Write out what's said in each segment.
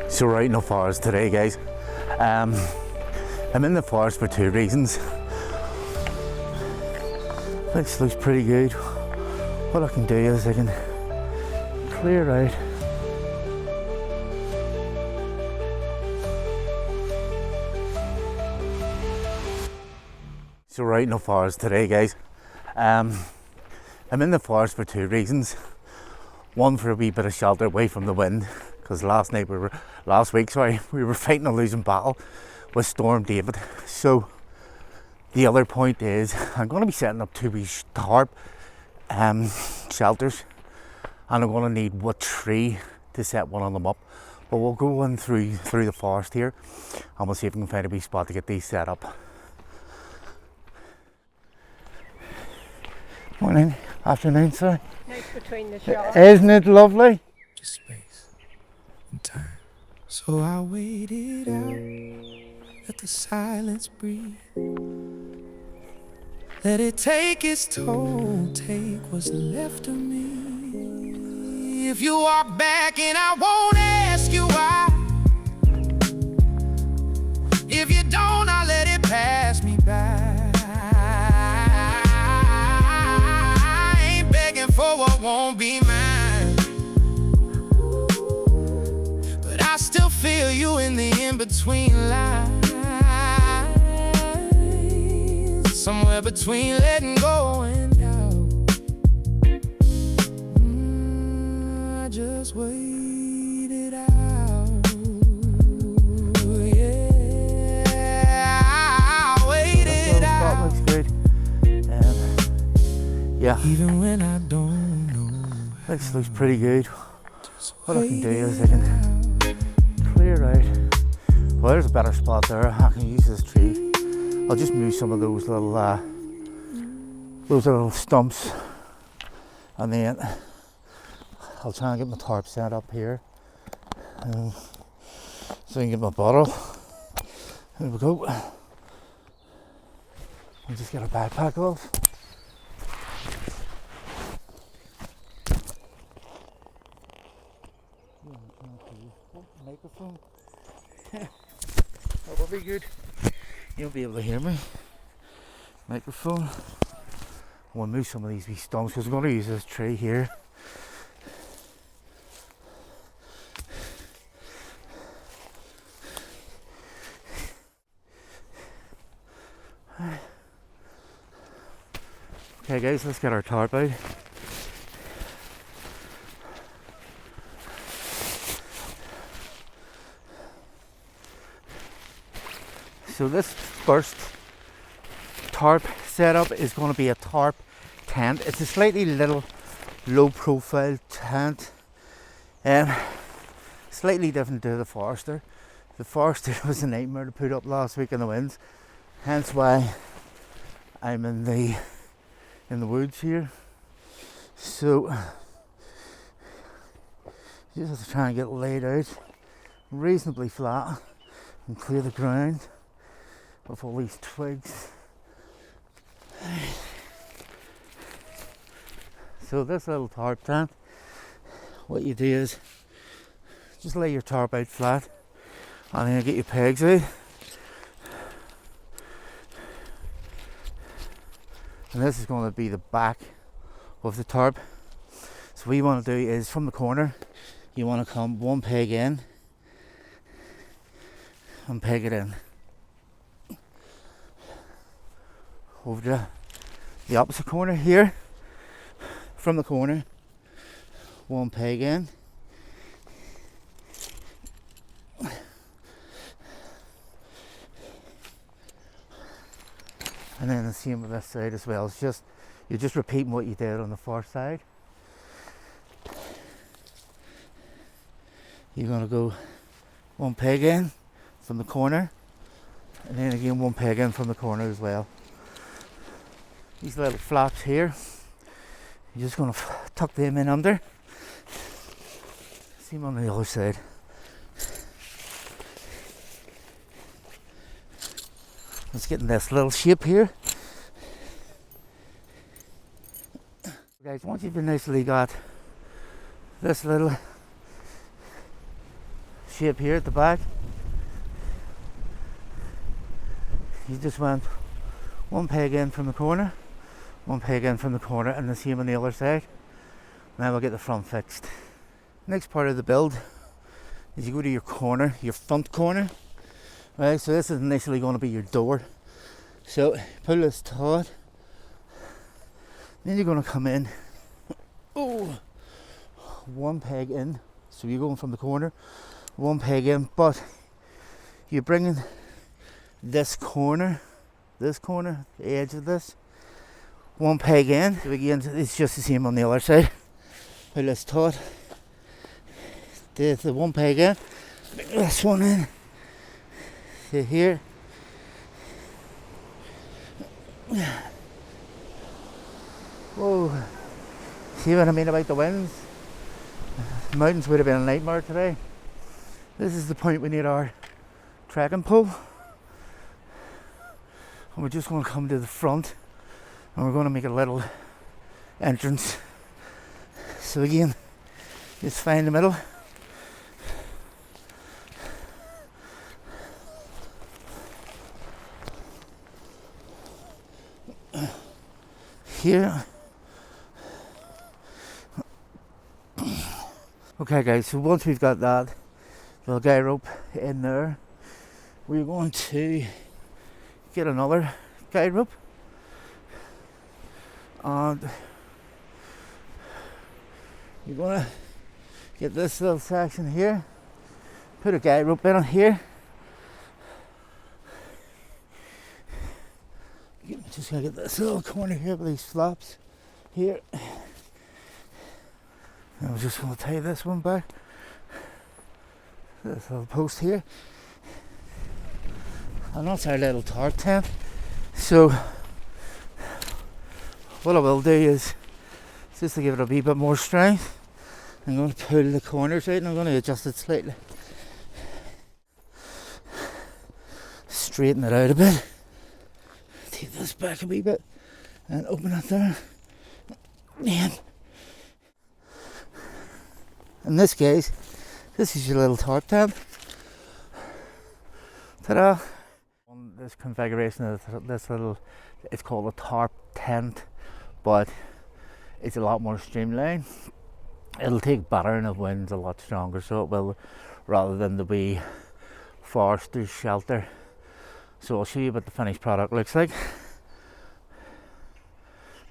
So we're out in the forest today, guys. I'm in the forest for two reasons. This looks pretty good. What I can do is I can clear out So we're out in the forest today, guys. I'm in the forest for two reasons. One, for a wee bit of shelter away from the wind, because last week we were fighting a losing battle with Storm David. So the other point is I'm going to be setting up two wee tarp shelters, and I'm going to need wood tree to set one of them up. But we'll go in through the forest here, and we'll see if we can find a wee spot to get these set up. Morning, afternoon, sorry. Nice between the shots. Isn't it lovely? Just space and time. So I waited out, let the silence breathe. Let it take its toll, take what's left of me. If you walk back and I won't ask you why. If you don't, I'll let it pass me by. For what won't be mine, but I still feel you in the in-between lines, somewhere between letting go and out. I just waited out, yeah, I waited out. That looks good. Yeah. Even when I don't know. This looks pretty good. What I can do is I can clear out. Well, there's a better spot there. I can use this tree. I'll just move some of those little stumps, and then I'll try and get my tarp set up here, so I can get my bottle. There we go. I'll just get a backpack off. Microphone. That will be good. You'll be able to hear me. Microphone. I want to move some of these wee stumps because I'm going to use this tree here. Okay guys, let's get our tarp out. So this first tarp setup is going to be a tarp tent. It's a slightly little low profile tent, slightly different to the Forester. The Forester was a nightmare to put up last week in the winds, hence why I'm in the woods here. So you just have to try and get it laid out reasonably flat and clear the ground of all these twigs. So this little tarp tent, what you do is just lay your tarp out flat, and then get your pegs out, and this is going to be the back of the tarp. So what you want to do is from the corner you want to come one peg in and peg it in. Over to the opposite corner here, from the corner, one peg in, and then the same with this side as well. It's just, you're just repeating what you did on the far side. You're going to go one peg in from the corner, and then again one peg in from the corner as well. These little flaps here, you're just going to tuck them in under. Same on the other side. Let's get in this little shape here. Guys, once you've nicely got this little shape here at the back. You just went one peg in from the corner, one peg in from the corner, and the same on the other side. Now we'll get the front fixed. Next part of the build is you go to your corner, your front corner. Right, so this is initially going to be your door. So pull this taut. Then you're going to come in. Oh, one peg in. So you're going from the corner, one peg in, but you're bringing this corner, the edge of this, one peg in. So again, it's just the same on the other side. Pull this taut. There's the one peg in. Bring this one in. To here. Whoa. See what I mean about the winds? The mountains would have been a nightmare today. This is the point we need our trekking pole. And we're just going to come to the front and we're going to make a little entrance. So again, just find the middle. Here. Okay guys, so once we've got that little guy rope in there, we're going to get another guide rope and you're going to get this little section here, put a guide rope in on here. Just going to get this little corner here with these flaps here. And we're just going to tie this one back. This little post here. And that's our little tarp tent. So what I will do is, just to give it a wee bit more strength, I'm going to pull the corners out and I'm going to adjust it slightly. Straighten it out a bit. Take this back a wee bit and open it there. And in this case, this is your little tarp tent. Ta-da! On this configuration of this little, it's called a tarp tent, but it's a lot more streamlined. It'll take battering of winds a lot stronger, so it will, rather than the wee forester's shelter. So I'll show you what the finished product looks like.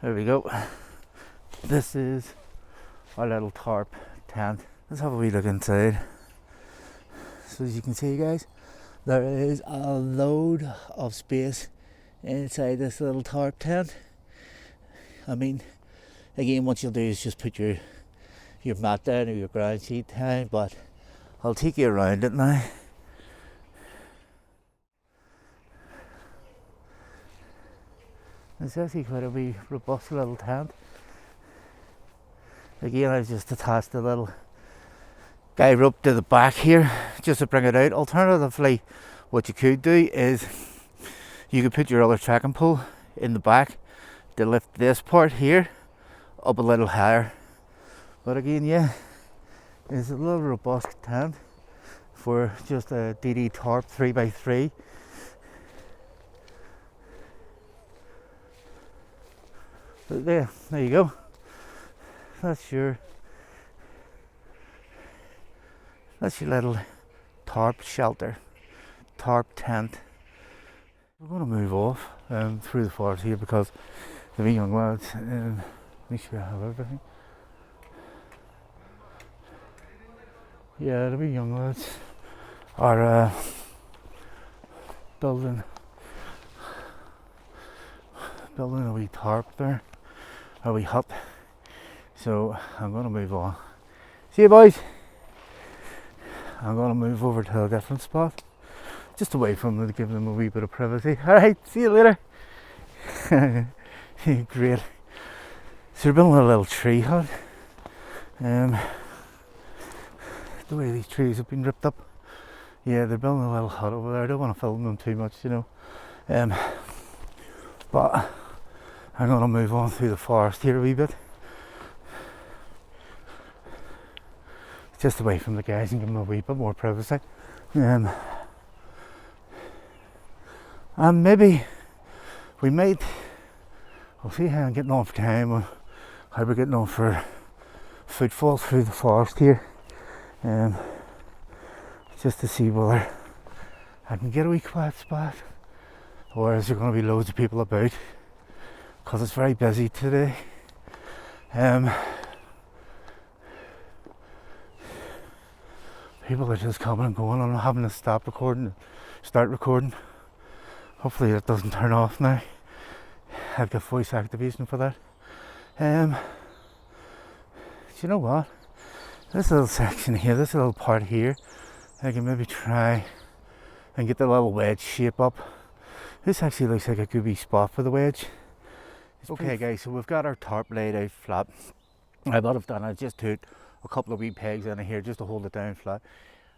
There we go. This is our little tarp tent. Let's have a wee look inside. So as you can see guys, there is a load of space inside this little tarp tent. I mean, again, what you'll do is just put your mat down or your ground sheet down, but I'll take you around it now. It's actually quite a wee robust little tent. Again, I've just attached a little guy rope to the back here just to bring it out. Alternatively, what you could do is you could put your other trekking pole in the back to lift this part here up a little higher. But again, yeah, it's a little robust tent for just a DD Tarp 3x3. But there you go. That's your little tarp shelter, tarp tent. We're going to move off through the forest here because the wee young lads, make sure I have everything. Yeah, the wee young lads are building a wee tarp there, a wee hut. So I'm going to move on. See you boys. I'm going to move over to a different spot, just away from them to give them a wee bit of privacy. Alright, see you later. Great. So we're building a little tree hut. The way these trees have been ripped up. Yeah, they're building a little hut over there. I don't want to film them too much, you know. But I'm going to move on through the forest here a wee bit. just away from the guys and give them a wee bit more privacy. And maybe we might, we'll see how I'm getting on for time, or how we're getting on for footfall through the forest here, just to see whether I can get a wee quiet spot, or is there going to be loads of people about, because it's very busy today. People are just coming and going, and I'm having to stop recording, start recording. Hopefully that doesn't turn off now. I've got voice activation for that. Do you know what? This little section here, this little part here, I can maybe try and get the little wedge shape up. This actually looks like a good wee spot for the wedge. Okay guys, so we've got our tarp laid out flat. What I've done, I just took a couple of wee pegs in here just to hold it down flat.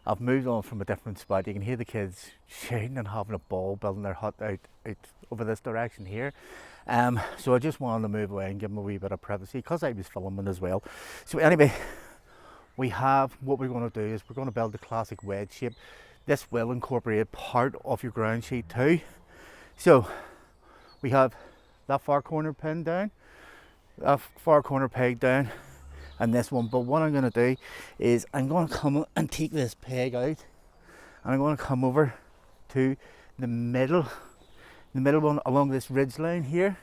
I've moved on from a different spot. You can hear the kids shouting and having a ball building their hut out over this direction here. So I just wanted to move away and give them a wee bit of privacy because I was filming as well. So anyway, we have, what we're going to do is we're going to build the classic wedge shape. This will incorporate part of your ground sheet too. So we have that far corner pin down, that far corner peg down, and this one. But what I'm going to do is I'm going to come and take this peg out, and I'm going to come over to the middle one along this ridge line here,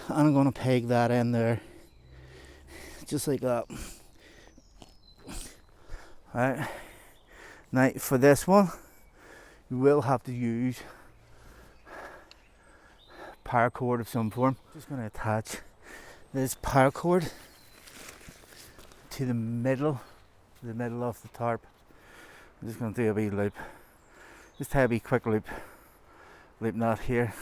and I'm going to peg that in there just like that. Right, now for this one you will have to use paracord of some form. Just going to attach this paracord to the middle of the tarp. I'm just going to do a wee loop, just have a wee quick loop knot here.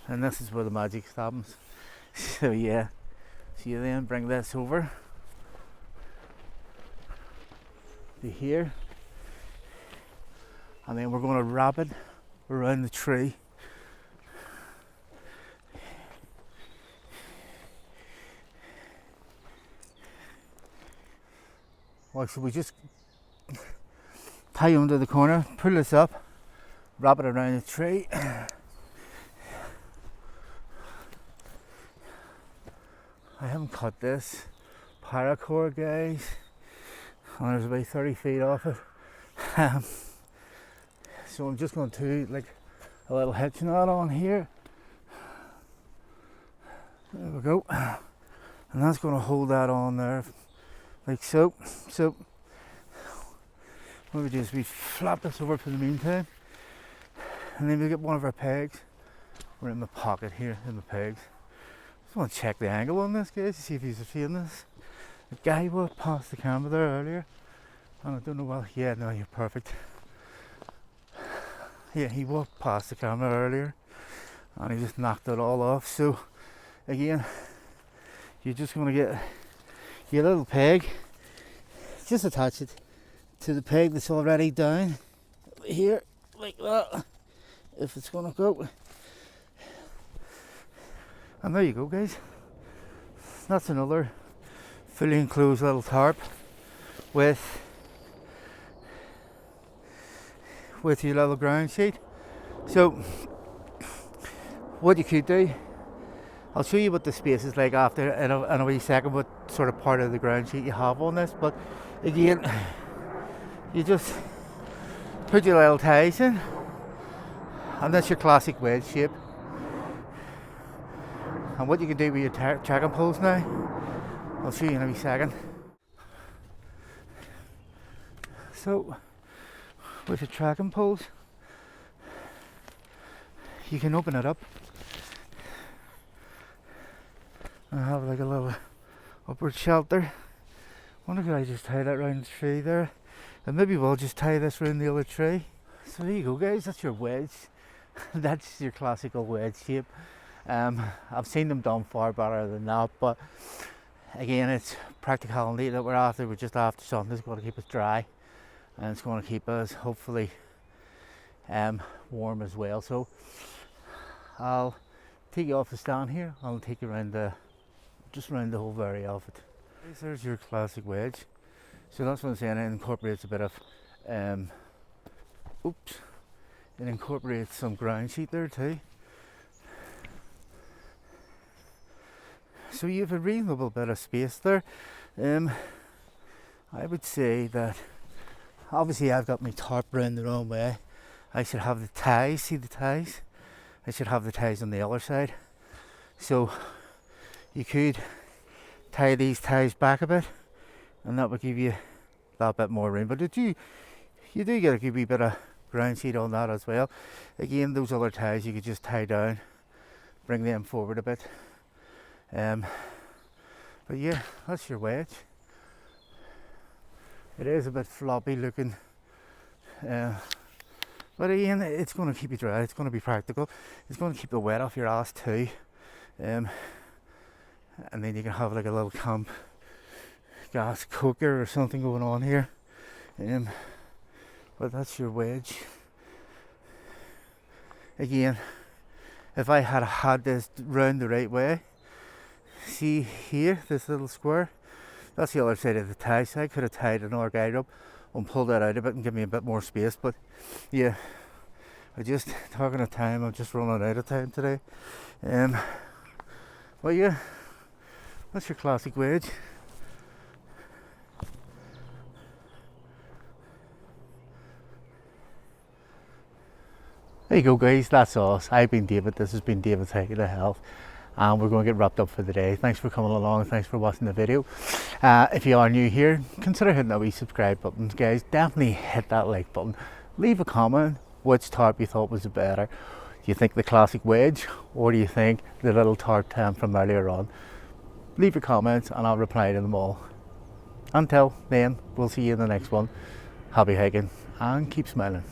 And this is where the magic happens. So yeah, so you then bring this over to here, and then we're going to wrap it around the tree. Well, so we just tie under the corner, pull this up, wrap it around the tree. I haven't cut this paracord, guys, and there's about 30 feet off it. So I'm just going to do like a little hitch knot on here. There we go. And that's going to hold that on there like so. So what we do is we flap this over for the meantime, and then we get one of our pegs. We're in the pocket here in the pegs. Just want to check the angle on this, guys, to see if you're seeing this. The guy walked past the camera there earlier, and I don't know, well, yeah, no, you're perfect. Yeah, he walked past the camera earlier and he just knocked it all off. So again, you're just going to get your little peg, just attach it to the peg that's already down here like that, if it's going to go. And there you go, guys. That's another fully enclosed little tarp with your little ground sheet. So what you could do, I'll show you what the space is like after in a wee second, what sort of part of the ground sheet you have on this. But again, you just put your little ties in, and that's your classic wedge shape. And what you can do with your tracking poles now, I'll show you in a wee second. So with your tracking poles, you can open it up and have like a little upward shelter. Wonder if I just tie that round the tree there, and maybe we'll just tie this round the other tree. So there you go, guys, that's your wedge. That's your classical wedge shape. I've seen them done far better than that, but again, it's practicality that we're after. We're just after something that's going to keep us dry, and it's going to keep us hopefully warm as well. So I'll take you off the stand here. I'll take you around just around the whole area of it. There's your classic wedge. So that's what I'm saying. It incorporates a bit of, it incorporates some ground sheet there too. So you have a reasonable bit of space there. I would say that obviously I've got my tarp round the wrong way. I should have the ties, see the ties? I should have the ties on the other side. So you could tie these ties back a bit and that would give you that bit more room. But you do get a wee bit of ground sheet on that as well. Again, those other ties you could just tie down, bring them forward a bit. But yeah, that's your wedge. It is a bit floppy looking, but again, it's going to keep you dry. It's going to be practical. It's going to keep the wet off your ass too, and then you can have like a little camp gas cooker or something going on here. But that's your wedge. Again, if I had this round the right way, see here, this little square, that's the other side of the tie, so I could have tied another guide up and pulled that out a bit and give me a bit more space. But yeah, I just talking of time, I'm just running out of time today. But yeah, that's your classic wedge. There you go guys, that's us. I've been David, this has been David's Hiking to Health, and we're going to get wrapped up for the day. Thanks for coming along, thanks for watching the video. If you are new here, consider hitting that wee subscribe button, guys. Definitely hit that like button. Leave a comment which tarp you thought was the better. Do you think the classic wedge, or do you think the little tarp tent from earlier on? Leave your comments and I'll reply to them all. Until then, we'll see you in the next one. Happy hiking and keep smiling.